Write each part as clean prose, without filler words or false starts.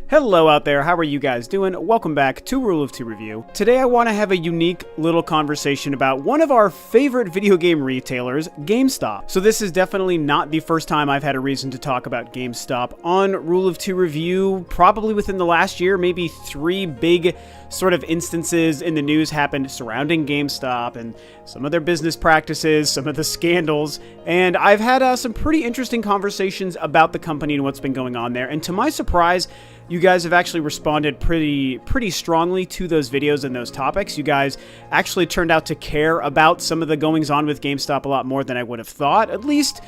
Hello out there, how are you guys doing? Welcome back to Rule of Two Review. Today I want to have a unique little conversation about one of our favorite video game retailers, Gamestop. So this is definitely not the first time I've had a reason to talk about Gamestop on Rule of Two Review. Probably within the last year, maybe three big sort of instances in the news happened surrounding GameStop and some of their business practices, some of the scandals, and I've had some pretty interesting conversations about the company and what's been going on there. And to my surprise, you guys have actually responded pretty strongly to those videos and those topics. You guys actually turned out to care about some of the goings-on with GameStop a lot more than I would have thought. At least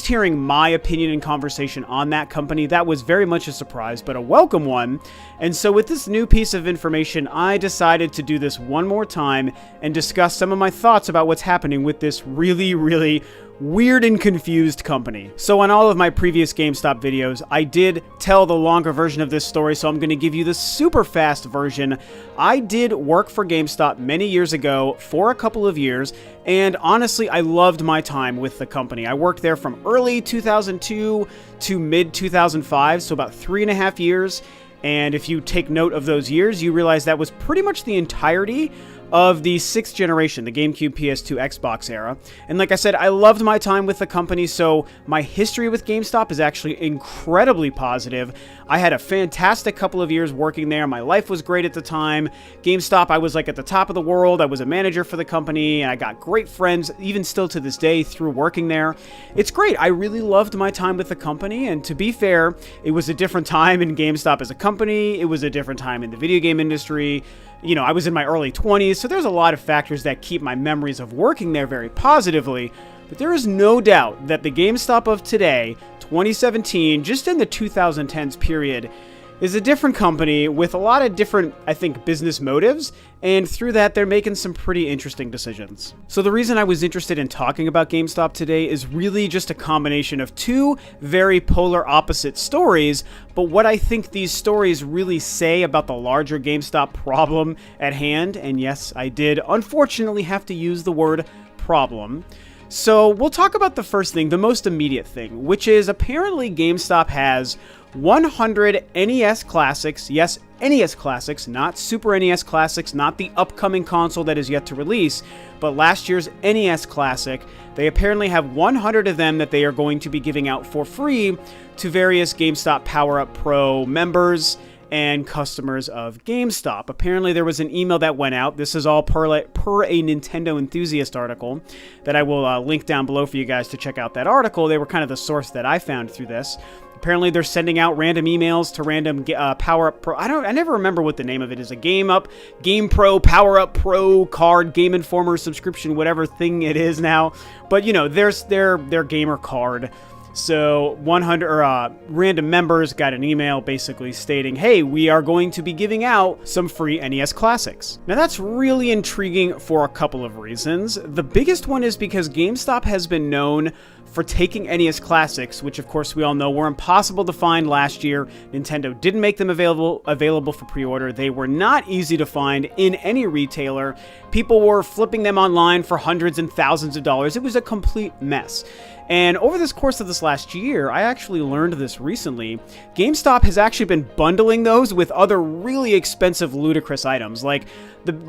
hearing my opinion and conversation on that company, that was very much a surprise, but a welcome one. And so with this new piece of information, I decided to do this one more time and discuss some of my thoughts about what's happening with this really weird and confused company. So on all of my previous GameStop videos, I did tell the longer version of this story, so I'm going to give you the super fast version. I did work for GameStop many years ago for a couple of years, and honestly, I loved my time with the company. I worked there from early 2002 to mid 2005, so about 3.5 years. And if you take note of those years, you realize that was pretty much the entirety of the 6th generation, the GameCube, PS2, Xbox era. And like I said, I loved my time with the company, so my history with GameStop is actually incredibly positive. I had a fantastic couple of years working there. My life was great at the time. GameStop, I was like at the top of the world. I was a manager for the company, and I got great friends, even still to this day, through working there. It's great. I really loved my time with the company, and to be fair, it was a different time in GameStop as a company. It was a different time in the video game industry. You know, I was in my early 20s, so there's a lot of factors that keep my memories of working there very positively, but there is no doubt that the GameStop of today, 2017, just in the 2010s period, is a different company with a lot of different, I think, business motives, and through that, they're making some pretty interesting decisions. So the reason I was interested in talking about GameStop today is really just a combination of two very polar opposite stories, but what I think these stories really say about the larger GameStop problem at hand, and yes, I did unfortunately have to use the word problem. So we'll talk about the first thing, the most immediate thing, which is apparently GameStop has 100 NES Classics, yes, NES Classics, not Super NES Classics, not the upcoming console that is yet to release, but last year's NES Classic. They apparently have 100 of them that they are going to be giving out for free to various GameStop Power Up Pro members and customers of GameStop. Apparently there was an email that went out. This is all per a Nintendo Enthusiast article that I will link down below for you guys to check out that article. They were kind of the source that I found through this. Apparently they're sending out random emails to random Power Up Pro. I never remember what the name of it is. A Game Pro, Power Up Pro card, Game Informer subscription, whatever thing it is now. But you know, there's their gamer card. So 100 random members got an email basically stating, hey, we are going to be giving out some free NES Classics. Now that's really intriguing for a couple of reasons. The biggest one is because GameStop has been known for taking NES Classics, which of course we all know were impossible to find last year. Nintendo didn't make them available for pre-order. They were not easy to find in any retailer. People were flipping them online for hundreds and thousands of dollars. It was a complete mess. And over this course of this last year, I actually learned this recently. GameStop has actually been bundling those with other really expensive, ludicrous items. Like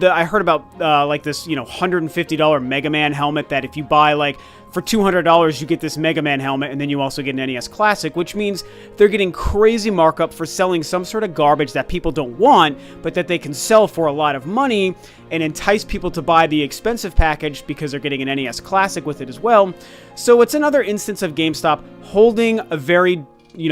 I heard about like this, $150 Mega Man helmet that if you buy like for $200, you get this Mega Man helmet, and then you also get an NES Classic, which means they're getting crazy markup for selling some sort of garbage that people don't want, but that they can sell for a lot of money and entice people to buy the expensive package because they're getting an NES Classic with it as well. So it's another instance of GameStop holding a very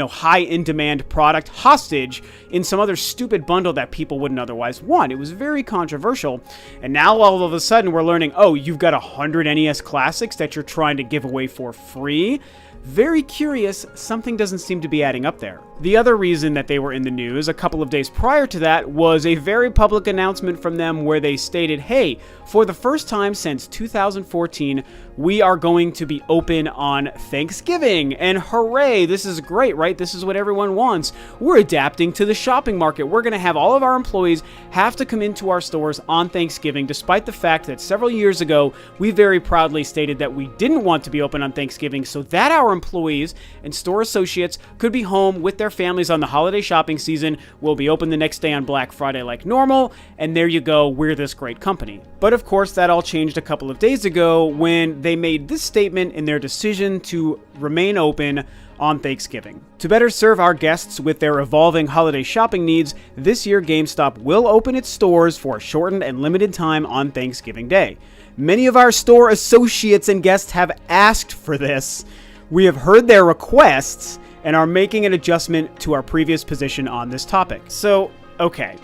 high in demand product hostage in some other stupid bundle that people wouldn't otherwise want. It was very controversial. And now all of a sudden we're learning, oh, you've got 100 NES Classics that you're trying to give away for free. Very curious, something doesn't seem to be adding up there. The other reason that they were in the news a couple of days prior to that was a very public announcement from them where they stated, hey, for the first time since 2014, we are going to be open on Thanksgiving. And hooray, this is great, right? This is what everyone wants. We're adapting to the shopping market. We're going to have all of our employees have to come into our stores on Thanksgiving, despite the fact that several years ago, we very proudly stated that we didn't want to be open on Thanksgiving so that our employees and store associates could be home with their families on the holiday shopping season. We'll be open the next day on Black Friday like normal, and there you go, we're this great company. But of course, that all changed a couple of days ago when they made this statement in their decision to remain open on Thanksgiving. To better serve our guests with their evolving holiday shopping needs, this year GameStop will open its stores for a shortened and limited time on Thanksgiving Day. Many of our store associates and guests have asked for this. We have heard their requests and are making an adjustment to our previous position on this topic. So, okay,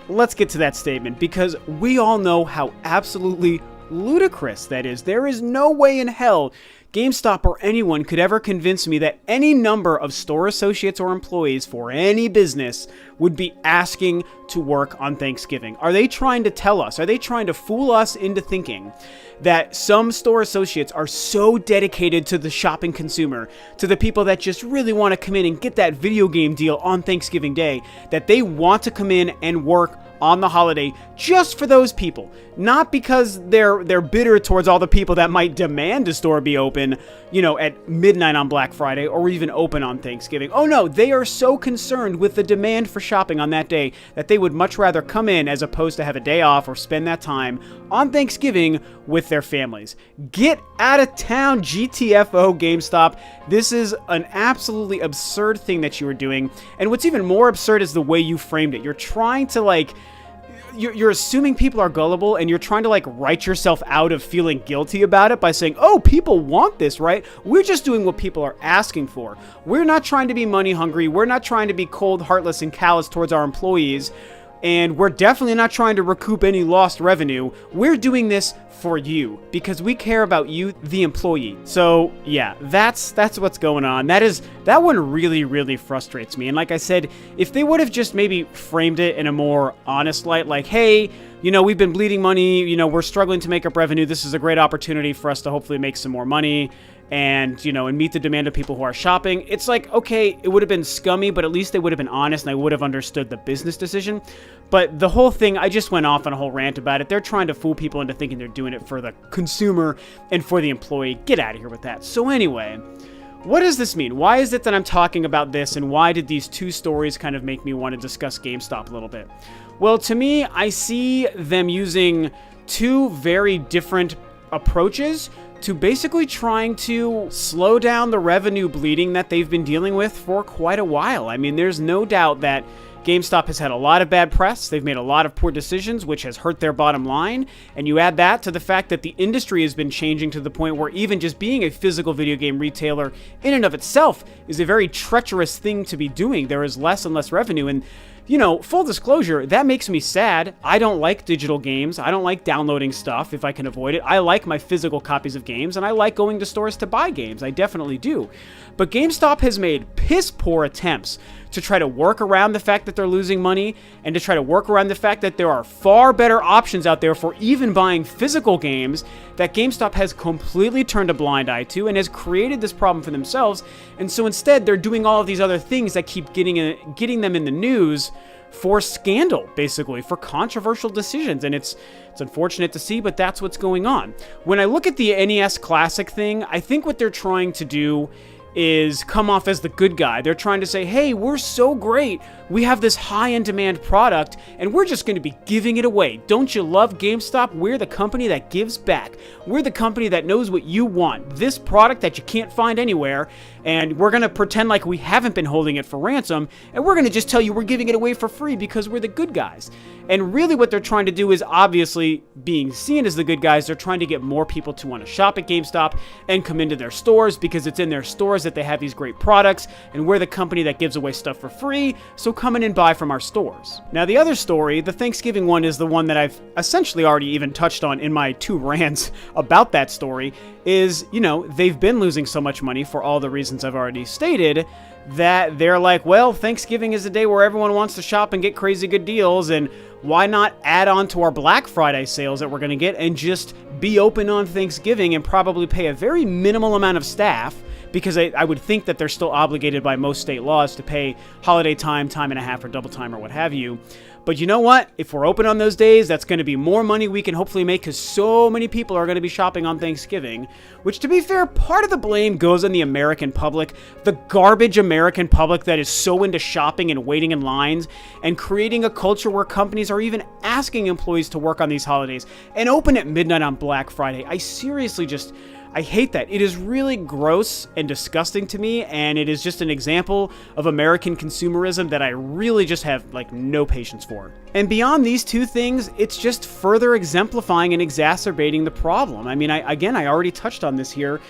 let's get to that statement, because we all know how absolutely ludicrous that is. There is no way in hell GameStop or anyone could ever convince me that any number of store associates or employees for any business would be asking to work on Thanksgiving. Are they trying to tell us? Are they trying to fool us into thinking that some store associates are so dedicated to the shopping consumer, to the people that just really want to come in and get that video game deal on Thanksgiving Day, that they want to come in and work on the holiday just for those people, not because they're bitter towards all the people that might demand a store be open, at midnight on Black Friday or even open on Thanksgiving. Oh no, they are so concerned with the demand for shopping on that day that they would much rather come in as opposed to have a day off or spend that time on Thanksgiving with their families. Get out of town, GTFO GameStop. This is an absolutely absurd thing that you are doing. And what's even more absurd is the way you framed it. You're trying to you're assuming people are gullible, and you're trying to write yourself out of feeling guilty about it by saying, oh, people want this, right? We're just doing what people are asking for. We're not trying to be money hungry. We're not trying to be cold, heartless, and callous towards our employees. And we're definitely not trying to recoup any lost revenue. We're doing this for you because we care about you, the employee. So yeah, that's what's going on. That one really, really frustrates me. And like I said, if they would have just maybe framed it in a more honest light, like, hey, we've been bleeding money, we're struggling to make up revenue. This is a great opportunity for us to hopefully make some more money and meet the demand of people who are shopping. It's like, okay, it would have been scummy, but at least they would have been honest and I would have understood the business decision. But the whole thing, I just went off on a whole rant about it. They're trying to fool people into thinking they're doing it for the consumer and for the employee. Get out of here with that. So anyway, what does this mean? Why is it that I'm talking about this, and why did these two stories kind of make me want to discuss GameStop a little bit? Well, to me, I see them using two very different approaches to basically trying to slow down the revenue bleeding that they've been dealing with for quite a while. I mean, there's no doubt that GameStop has had a lot of bad press. They've made a lot of poor decisions, which has hurt their bottom line. And you add that to the fact that the industry has been changing to the point where even just being a physical video game retailer in and of itself is a very treacherous thing to be doing. There is less and less revenue. And full disclosure, that makes me sad. I don't like digital games. I don't like downloading stuff if I can avoid it. I like my physical copies of games, and I like going to stores to buy games. I definitely do. But GameStop has made piss poor attempts to try to work around the fact that they're losing money and to try to work around the fact that there are far better options out there for even buying physical games that GameStop has completely turned a blind eye to and has created this problem for themselves. And so instead, they're doing all of these other things that keep getting them in the news for scandal, basically, for controversial decisions. And it's unfortunate to see, but that's what's going on. When I look at the NES Classic thing, I think what they're trying to do is come off as the good guy. They're trying to say, hey, we're so great. We have this high-end demand product, and we're just going to be giving it away. Don't you love GameStop? We're the company that gives back. We're the company that knows what you want. This product that you can't find anywhere, and we're going to pretend like we haven't been holding it for ransom, and we're going to just tell you we're giving it away for free because we're the good guys. And really what they're trying to do is, obviously, being seen as the good guys, they're trying to get more people to want to shop at GameStop and come into their stores because it's in their stores that they have these great products, and we're the company that gives away stuff for free, so come in and buy from our stores. Now, the other story, the Thanksgiving one, is the one that I've essentially already even touched on in my two rants about that story, is, they've been losing so much money for all the reasons I've already stated, that they're like, well, Thanksgiving is a day where everyone wants to shop and get crazy good deals, and why not add on to our Black Friday sales that we're going to get and just be open on Thanksgiving and probably pay a very minimal amount of staff, because I would think that they're still obligated by most state laws to pay holiday time, time and a half, or double time, or what have you. But you know what? If we're open on those days, that's going to be more money we can hopefully make, because so many people are going to be shopping on Thanksgiving, which, to be fair, part of the blame goes on the American public, the garbage American public that is so into shopping and waiting in lines and creating a culture where companies are even asking employees to work on these holidays and open at midnight on Black Friday. I hate that. It is really gross and disgusting to me, and it is just an example of American consumerism that I really just have, like, no patience for. And beyond these two things, it's just further exemplifying and exacerbating the problem. I mean, I already touched on this here.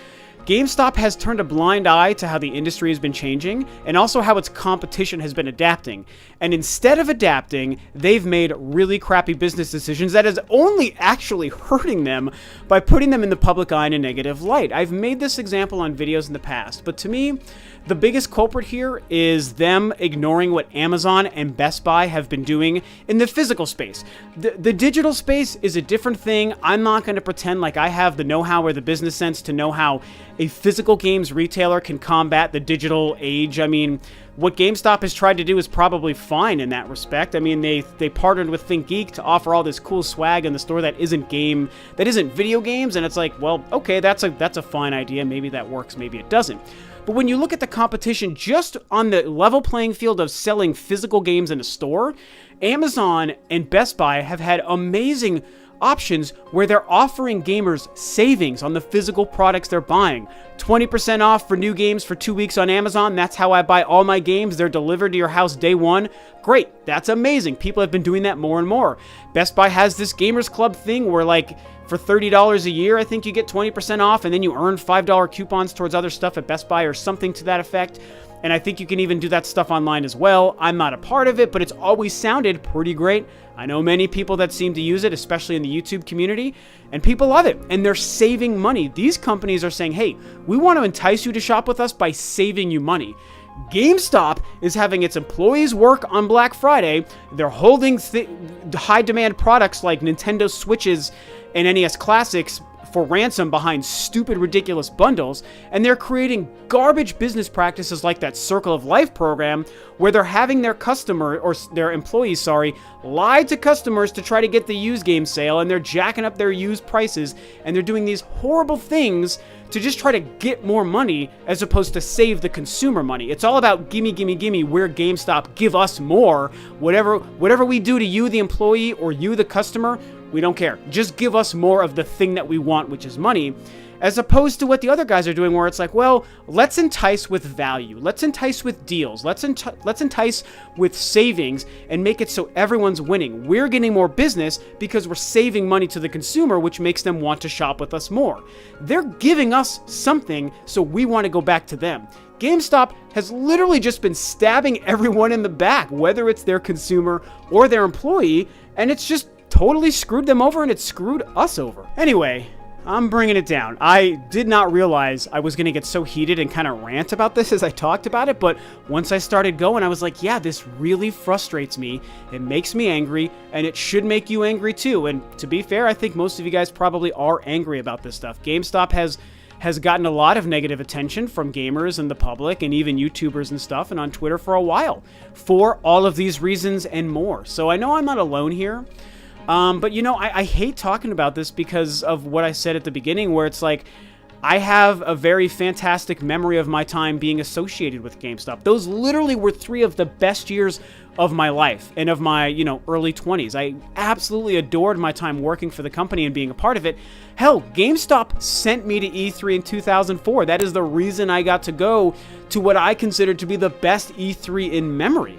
GameStop has turned a blind eye to how the industry has been changing and also how its competition has been adapting. And instead of adapting, they've made really crappy business decisions that is only actually hurting them by putting them in the public eye in a negative light. I've made this example on videos in the past, but to me, the biggest culprit here is them ignoring what Amazon and Best Buy have been doing in the physical space. The digital space is a different thing. I'm not going to pretend like I have the know-how or the business sense to know how a physical games retailer can combat the digital age. I mean, what GameStop has tried to do is probably fine in that respect. I mean, they partnered with ThinkGeek to offer all this cool swag in the store that isn't video games, and it's like, well, okay, that's a fine idea. Maybe that works, maybe it doesn't. But when you look at the competition just on the level playing field of selling physical games in a store, Amazon and Best Buy have had amazing options where they're offering gamers savings on the physical products they're buying. 20% off for new games for 2 weeks on Amazon. That's how I buy all my games. They're delivered to your house day one. Great. That's amazing. People have been doing that more and more. Best Buy has this Gamers Club thing where, like, for $30 a year, I think you get 20% off, and then you earn $5 coupons towards other stuff at Best Buy or something to that effect. And I think you can even do that stuff online as well. I'm not a part of it, but it's always sounded pretty great. I know many people that seem to use it, especially in the YouTube community, and people love it, and they're saving money. These companies are saying, hey, we want to entice you to shop with us by saving you money. GameStop is having its employees work on Black Friday. They're holding high-demand products like Nintendo Switches and NES Classics for ransom behind stupid, ridiculous bundles, and they're creating garbage business practices like that Circle of Life program where they're having their employees, lie to customers to try to get the used game sale, and they're jacking up their used prices, and they're doing these horrible things to just try to get more money as opposed to save the consumer money. It's all about gimme, gimme, gimme. We're GameStop. Give us more. Whatever we do to you, the employee, or you, the customer, we don't care. Just give us more of the thing that we want, which is money, as opposed to what the other guys are doing, where it's like, well, let's entice with value. Let's entice with deals. Let's entice with savings and make it so everyone's winning. We're getting more business because we're saving money to the consumer, which makes them want to shop with us more. They're giving us something, so we want to go back to them. GameStop has literally just been stabbing everyone in the back, whether it's their consumer or their employee, and it's just totally screwed them over, and it screwed us over. Anyway, I'm bringing it down. I did not realize I was going to get so heated and kind of rant about this as I talked about it, but once I started going, I was like, yeah, this really frustrates me. It makes me angry, and it should make you angry too. And to be fair, I think most of you guys probably are angry about this stuff. GameStop has gotten a lot of negative attention from gamers and the public and even YouTubers and stuff and on Twitter for a while for all of these reasons and more. So I know I'm not alone here. But, you know, I hate talking about this because of what I said at the beginning, where it's like, I have a very fantastic memory of my time being associated with GameStop. Those literally were 3 of the best years of my life and of my, early 20s. I absolutely adored my time working for the company and being a part of it. Hell, GameStop sent me to E3 in 2004. That is the reason I got to go to what I consider to be the best E3 in memory.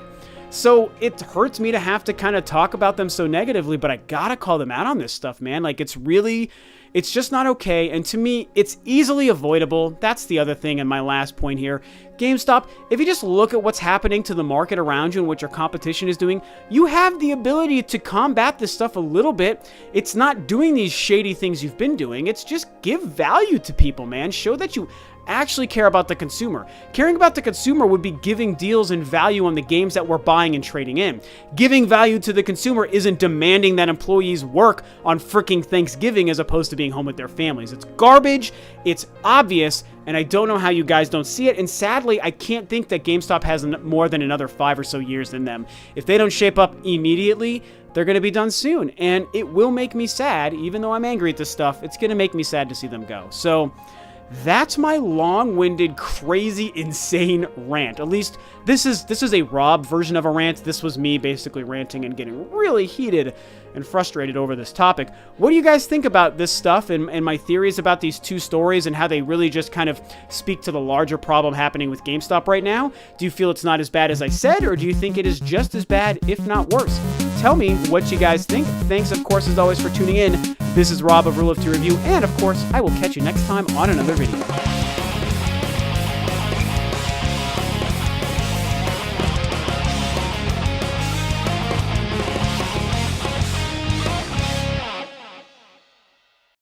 So it hurts me to have to kind of talk about them so negatively, but I gotta call them out on this stuff, man. Like, it's just not okay, and to me, it's easily avoidable. That's the other thing, and my last point here. GameStop, if you just look at what's happening to the market around you and what your competition is doing, you have the ability to combat this stuff a little bit. It's not doing these shady things you've been doing. It's just give value to people, man. Show that you actually care about the consumer. Caring about the consumer would be giving deals and value on the games that we're buying and trading in. Giving value to the consumer isn't demanding that employees work on freaking Thanksgiving as opposed to being home with their families. It's garbage, it's obvious, and I don't know how you guys don't see it, and sadly, I can't think that GameStop has more than another 5 or so years in them. If they don't shape up immediately, they're going to be done soon, and it will make me sad. Even though I'm angry at this stuff, it's going to make me sad to see them go. So that's my long-winded, crazy, insane rant. At least this is a Rob version of a rant. This was me basically ranting and getting really heated and frustrated over this topic. What do you guys think about this stuff and my theories about these two stories and how they really just kind of speak to the larger problem happening with GameStop right now? Do you feel it's not as bad as I said, or do you think it is just as bad, if not worse? Tell me what you guys think. Thanks, of course, as always, for tuning in. This is Rob of Rule of Two Review, and of course, I will catch you next time on another video.